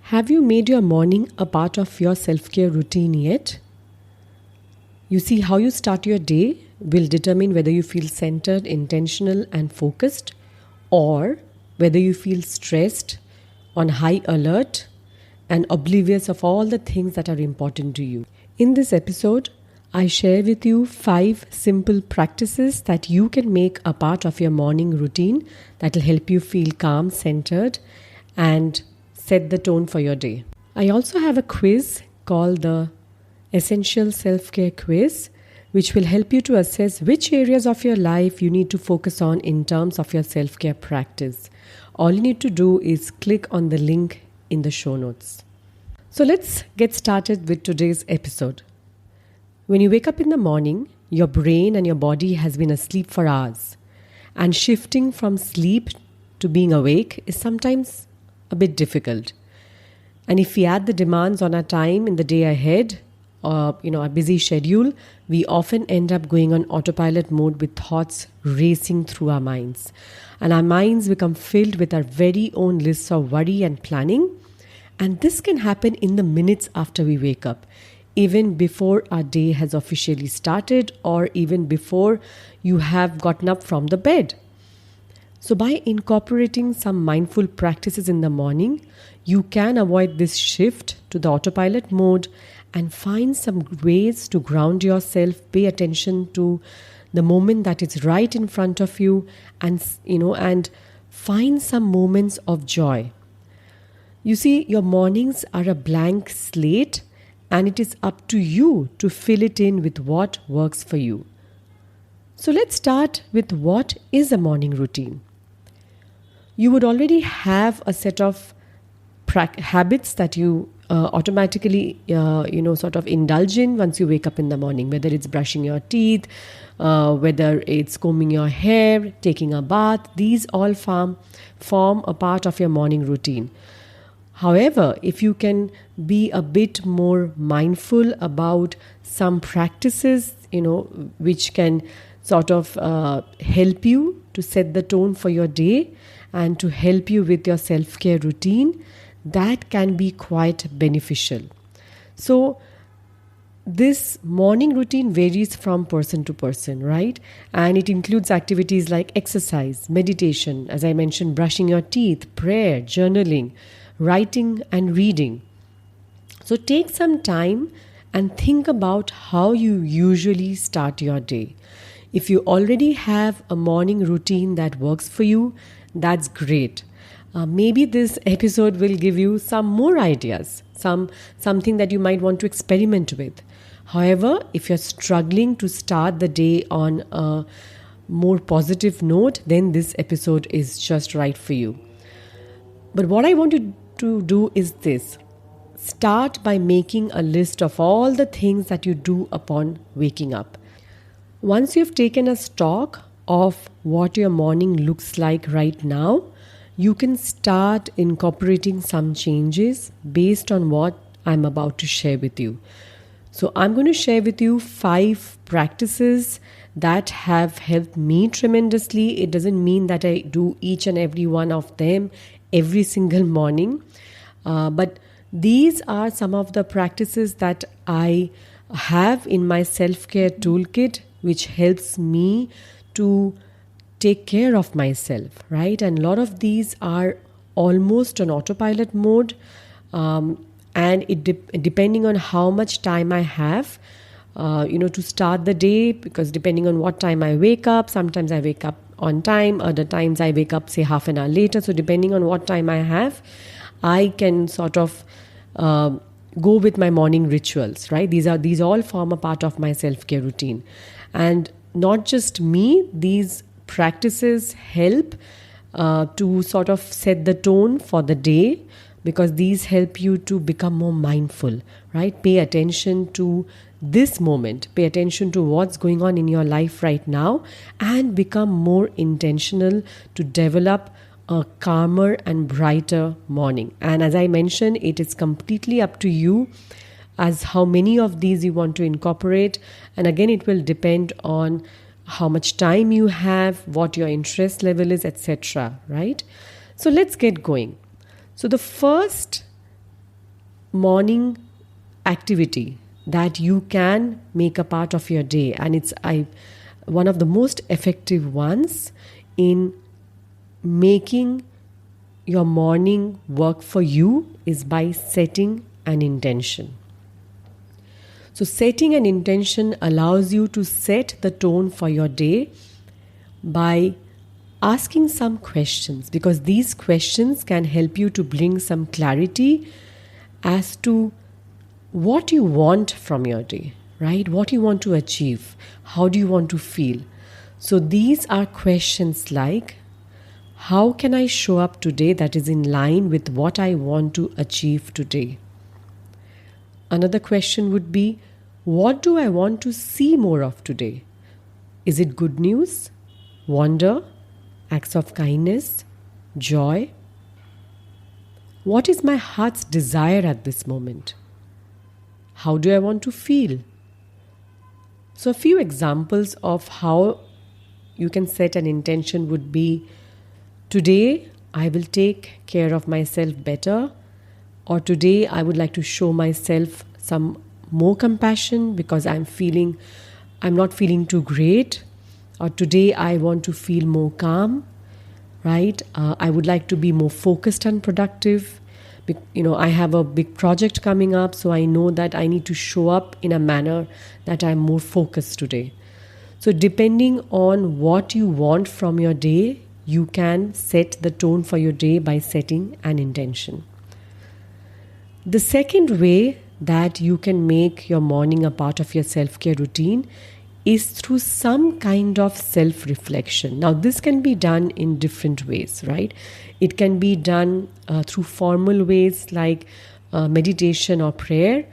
Have you made your morning a part of your self care routine yet? You see, how you start your day will determine whether you feel centered, intentional, and focused, or whether you feel stressed, on high alert, and oblivious of all the things that are important to you. In this episode, I share with you 5 simple practices that you can make a part of your morning routine that will help you feel calm, centered, and set the tone for your day. I also have a quiz called the Essential Self-Care Quiz, which will help you to assess which areas of your life you need to focus on in terms of your self-care practice. All you need to do is click on the link in the show notes. So let's get started with today's episode. When you wake up in the morning, your brain and your body has been asleep for hours. And shifting from sleep to being awake is sometimes a bit difficult. And if we add the demands on our time in the day ahead, or a busy schedule, we often end up going on autopilot mode with thoughts racing through our minds. And our minds become filled with our very own lists of worry and planning. And this can happen in the minutes after we wake up, even before our day has officially started, or even before you have gotten up from the bed. So by incorporating some mindful practices in the morning, you can avoid this shift to the autopilot mode and find some ways to ground yourself, pay attention to the moment that is right in front of you, and find some moments of joy. You see, your mornings are a blank slate, and it is up to you to fill it in with what works for you. So let's start with what is a morning routine. You would already have a set of habits that you automatically sort of indulge in once you wake up in the morning, whether it's brushing your teeth, whether it's combing your hair, taking a bath. These all form a part of your morning routine. However, if you can be a bit more mindful about some practices, which can sort of help you to set the tone for your day and to help you with your self-care routine, that can be quite beneficial. So this morning routine varies from person to person, right? And it includes activities like exercise, meditation, as I mentioned, brushing your teeth, prayer, journaling, writing and reading. So take some time and think about how you usually start your day. If you already have a morning routine that works for you, that's great. Maybe this episode will give you some more ideas, something that you might want to experiment with. However, if you're struggling to start the day on a more positive note, then this episode is just right for you. But what I want you to do is this. Start by making a list of all the things that you do upon waking up. Once you've taken a stock of what your morning looks like right now, you can start incorporating some changes based on what I'm about to share with you. So I'm going to share with you 5 practices that have helped me tremendously. It doesn't mean that I do each and every one of them every single morning, but these are some of the practices that I have in my self-care toolkit, which helps me to take care of myself, right? And a lot of these are almost on autopilot mode, and it depending on how much time I have, to start the day, because depending on what time I wake up, sometimes I wake up on time, other times I wake up say half an hour later. So depending on what time I have, I can sort of go with my morning rituals, right? These all form a part of my self-care routine. And not just me, these practices help to sort of set the tone for the day, because these help you to become more mindful, right? Pay attention to this moment, pay attention to what's going on in your life right now, and become more intentional to develop a calmer and brighter morning. And as I mentioned, it is completely up to you as how many of these you want to incorporate. And again, it will depend on how much time you have, what your interest level is, etc. Right? So let's get going. So the first morning activity that you can make a part of your day, and it's one of the most effective ones in making your morning work for you is by setting an intention. So setting an intention allows you to set the tone for your day by asking some questions, because these questions can help you to bring some clarity as to what you want from your day, right? What you want to achieve, how do you want to feel. So these are questions like, how can I show up today that is in line with what I want to achieve today? Another question would be, what do I want to see more of today? Is it good news, wonder, acts of kindness, joy? What is my heart's desire at this moment? How do I want to feel? So a few examples of how you can set an intention would be, today I will take care of myself better, or today I would like to show myself some more compassion because I'm not feeling too great, or today I want to feel more calm, right? I would like to be more focused and productive. I have a big project coming up, so I know that I need to show up in a manner that I'm more focused today. So depending on what you want from your day, you can set the tone for your day by setting an intention. The second way that you can make your morning a part of your self-care routine is through some kind of self-reflection. Now, this can be done in different ways, right? It can be done through formal ways like meditation or prayer,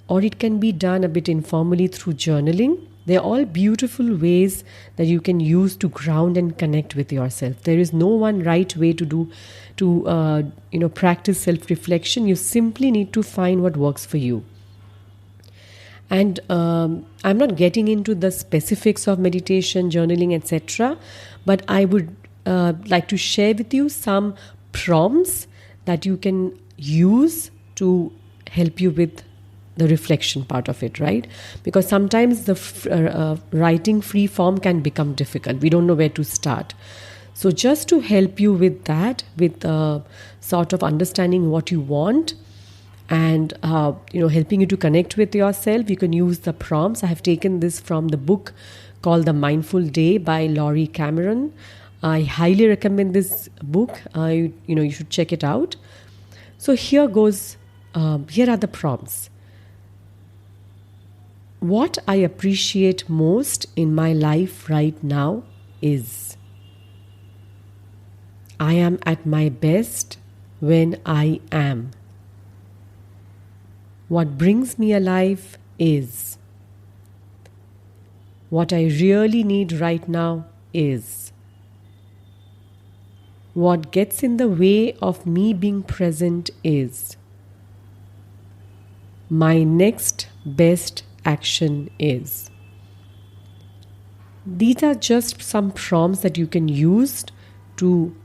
or it can be done a bit informally through journaling. They're all beautiful ways that you can use to ground and connect with yourself. There is no one right way to practice self-reflection. You simply need to find what works for you. And I'm not getting into the specifics of meditation, journaling, etc. But I would like to share with you some prompts that you can use to help you with the reflection part of it, right? Because sometimes the writing free form can become difficult. We don't know where to start. So just to help you with that, with sort of understanding what you want, and helping you to connect with yourself, you can use the prompts. I have taken this from the book called The Mindful Day by Laurie Cameron. I highly recommend this book. You should check it out. So here are the prompts. What I appreciate most in my life right now is, I am at my best when I am. What brings me alive is, what I really need right now is, what gets in the way of me being present is, my next best action is. These are just some prompts that you can use to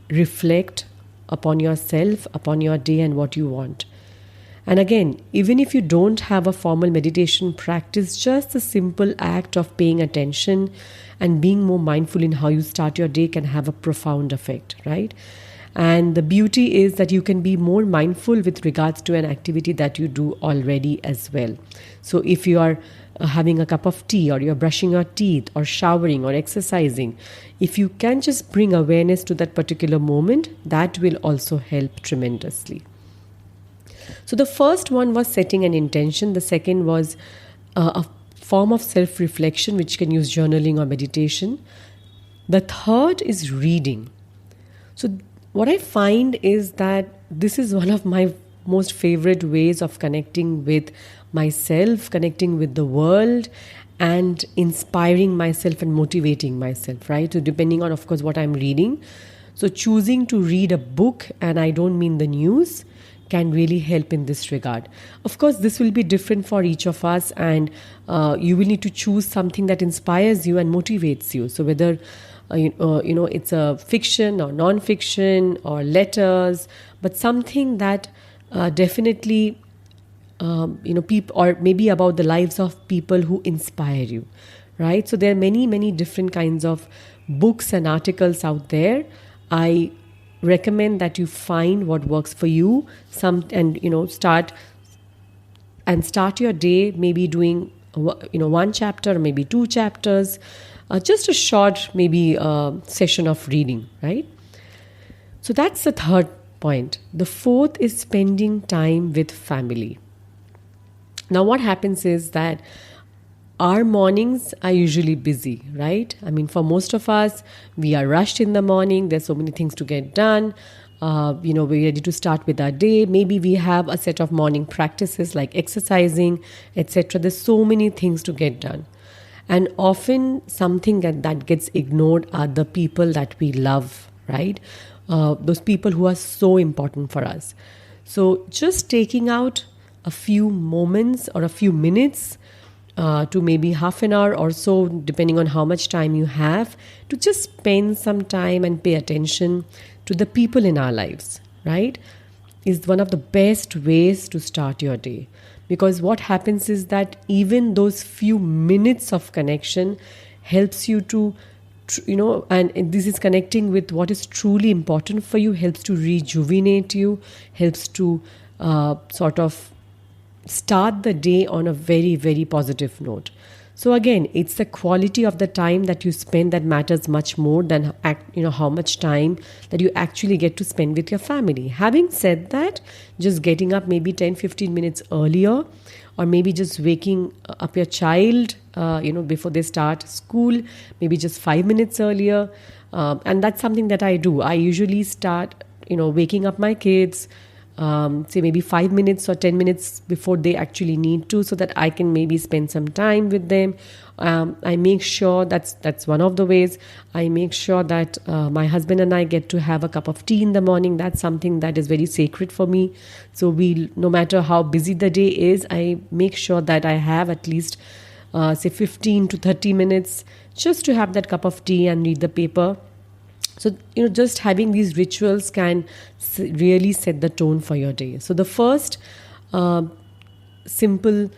reflect upon yourself, upon your day and what you want. And again, even if you don't have a formal meditation practice, just the simple act of paying attention and being more mindful in how you start your day can have a profound effect, right? And the beauty is that you can be more mindful with regards to an activity that you do already as well. So if you are having a cup of tea, or you're brushing your teeth, or showering, or exercising, if you can just bring awareness to that particular moment, that will also help tremendously. So the first one was setting an intention. The second was a form of self-reflection, which can use journaling or meditation. The third is reading. So what I find is that this is one of my most favorite ways of connecting with myself, connecting with the world, and inspiring myself and motivating myself, right? So depending on, of course, what I'm reading. So choosing to read a book, and I don't mean the news, can really help in this regard. Of course, this will be different for each of us, and you will need to choose something that inspires you and motivates you. So whether it's a fiction or non-fiction or letters, but something that definitely people, or maybe about the lives of people who inspire you, right? So there are many, many different kinds of books and articles out there. I recommend that you find what works for you, start your day maybe doing one chapter, maybe two chapters, just a short maybe session of reading, right? So that's the third point. The fourth is spending time with family. Now what happens is that our mornings are usually busy, right? I mean, for most of us, we are rushed in the morning. There's so many things to get done. We're ready to start with our day. Maybe we have a set of morning practices like exercising, etc. There's so many things to get done. And often something that gets ignored are the people that we love, right? Those people who are so important for us. So just taking out a few moments or a few minutes to maybe half an hour or so, depending on how much time you have, to just spend some time and pay attention to the people in our lives, right? Is one of the best ways to start your day. Because what happens is that even those few minutes of connection helps you to, and this is connecting with what is truly important for you, helps to rejuvenate you, helps to sort of start the day on a very, very positive note. So again, it's the quality of the time that you spend that matters much more than how much time that you actually get to spend with your family. Having said that, just getting up maybe 10-15 minutes earlier, or maybe just waking up your child before they start school, maybe just 5 minutes earlier, and that's something that I do. I usually start waking up my kids, say maybe 5 minutes or 10 minutes before they actually need to, so that I can maybe spend some time with them. I make sure that's one of the ways. I make sure that my husband and I get to have a cup of tea in the morning. That's something that is very sacred for me. So no matter how busy the day is, I make sure that I have at least say 15 to 30 minutes just to have that cup of tea and read the paper. So, just having these rituals can really set the tone for your day. So the first simple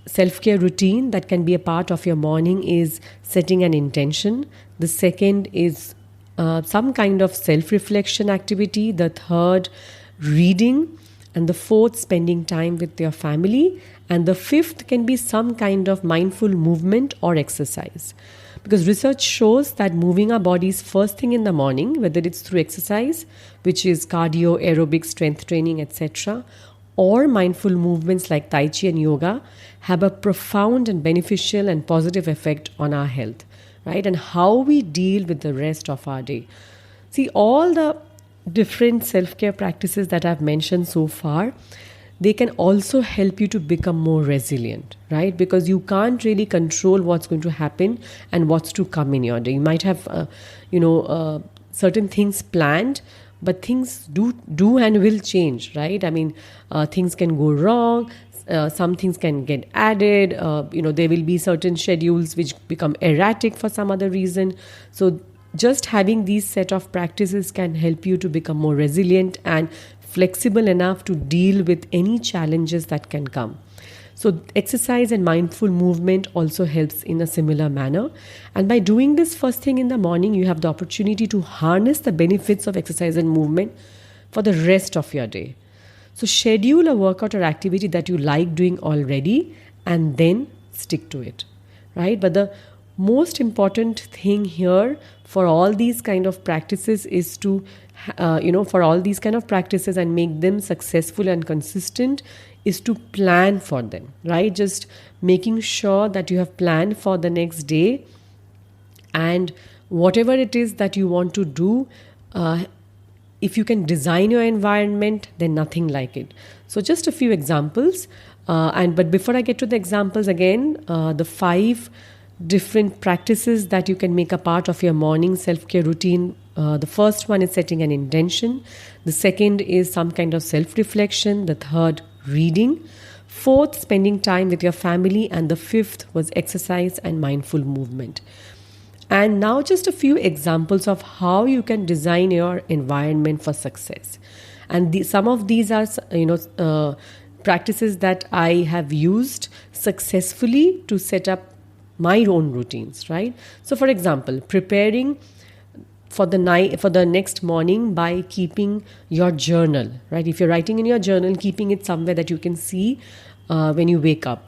self-care routine that can be a part of your morning is setting an intention. The second is some kind of self-reflection activity. The third, reading. And the fourth, spending time with your family. And the fifth can be some kind of mindful movement or exercise. Because research shows that moving our bodies first thing in the morning, whether it's through exercise, which is cardio, aerobic, strength training, etc., or mindful movements like Tai Chi and yoga, have a profound and beneficial and positive effect on our health, right? And how we deal with the rest of our day. See, all the different self-care practices that I've mentioned so far, they can also help you to become more resilient, right? Because you can't really control what's going to happen and what's to come in your day. You might have, certain things planned, but things do and will change, right? I mean, things can go wrong. Some things can get added. There will be certain schedules which become erratic for some other reason. So just having these set of practices can help you to become more resilient and flexible enough to deal with any challenges that can come. So exercise and mindful movement also helps in a similar manner. And by doing this first thing in the morning, you have the opportunity to harness the benefits of exercise and movement for the rest of your day. So schedule a workout or activity that you like doing already and then stick to it, right? But the most important thing here for all these kind of practices is to for all these kind of practices and make them successful and consistent is to plan for them, right? Just making sure that you have planned for the next day, and whatever it is that you want to do, if you can design your environment, then nothing like it. So just a few examples, but before I get to the examples again, the 5 different practices that you can make a part of your morning self-care routine. The first one is setting an intention. The second is some kind of self-reflection. The third, reading. Fourth, spending time with your family. And the fifth was exercise and mindful movement. And now just a few examples of how you can design your environment for success. And some of these are, practices that I have used successfully to set up my own routines, right? So for example, preparing for the next morning by keeping your journal, right? If you're writing in your journal, keeping it somewhere that you can see when you wake up.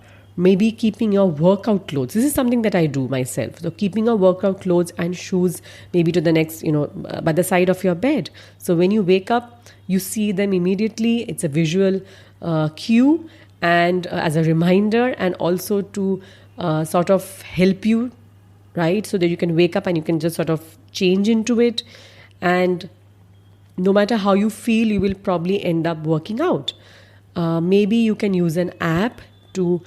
Maybe keeping your workout clothes. This is something that I do myself. So keeping your workout clothes and shoes maybe to the next, by the side of your bed. So when you wake up, you see them immediately. It's a visual cue, and as a reminder, and also to sort of help you, right? So that you can wake up and you can just sort of change into it. And no matter how you feel, you will probably end up working out. Maybe you can use an app to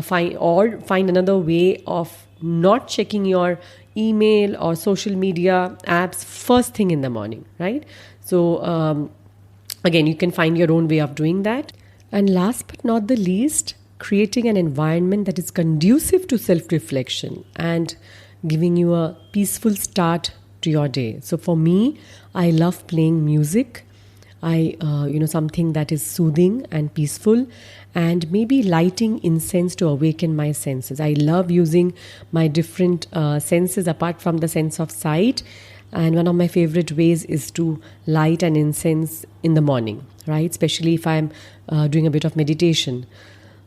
find another way of not checking your email or social media apps first thing in the morning, right? So again, you can find your own way of doing that. And last but not the least, creating an environment that is conducive to self-reflection and giving you a peaceful start to your day. So for me, I love playing music. Something that is soothing and peaceful, and maybe lighting incense to awaken my senses. I love using my different senses apart from the sense of sight. And one of my favorite ways is to light an incense in the morning, right? Especially if I'm doing a bit of meditation.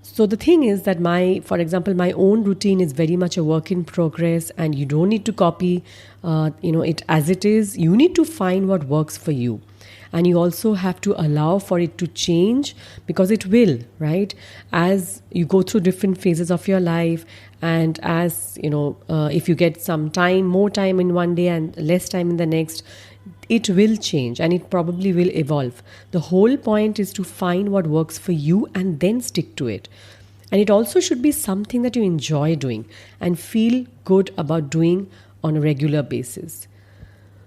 So the thing is that for example, my own routine is very much a work in progress, and you don't need to copy, it as it is. You need to find what works for you. And you also have to allow for it to change, because it will, right? As you go through different phases of your life, and as, if you get more time in one day and less time in the next, it will change and it probably will evolve. The whole point is to find what works for you and then stick to it. And it also should be something that you enjoy doing and feel good about doing on a regular basis.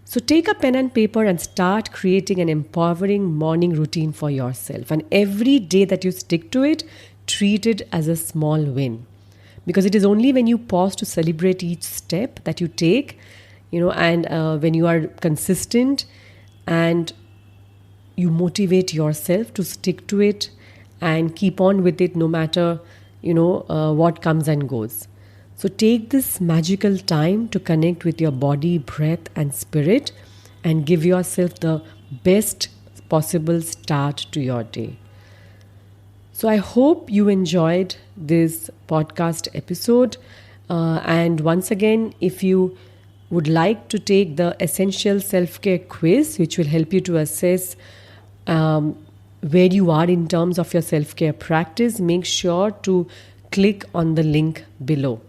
So take a pen and paper and start creating an empowering morning routine for yourself. And every day that you stick to it, treat it as a small win. Because it is only when you pause to celebrate each step that you take, and when you are consistent and you motivate yourself to stick to it and keep on with it no matter, what comes and goes. So take this magical time to connect with your body, breath, and spirit, and give yourself the best possible start to your day. So I hope you enjoyed this podcast episode. And once again, if you would like to take the Essential Self-Care Quiz, which will help you to assess where you are in terms of your self-care practice, make sure to click on the link below.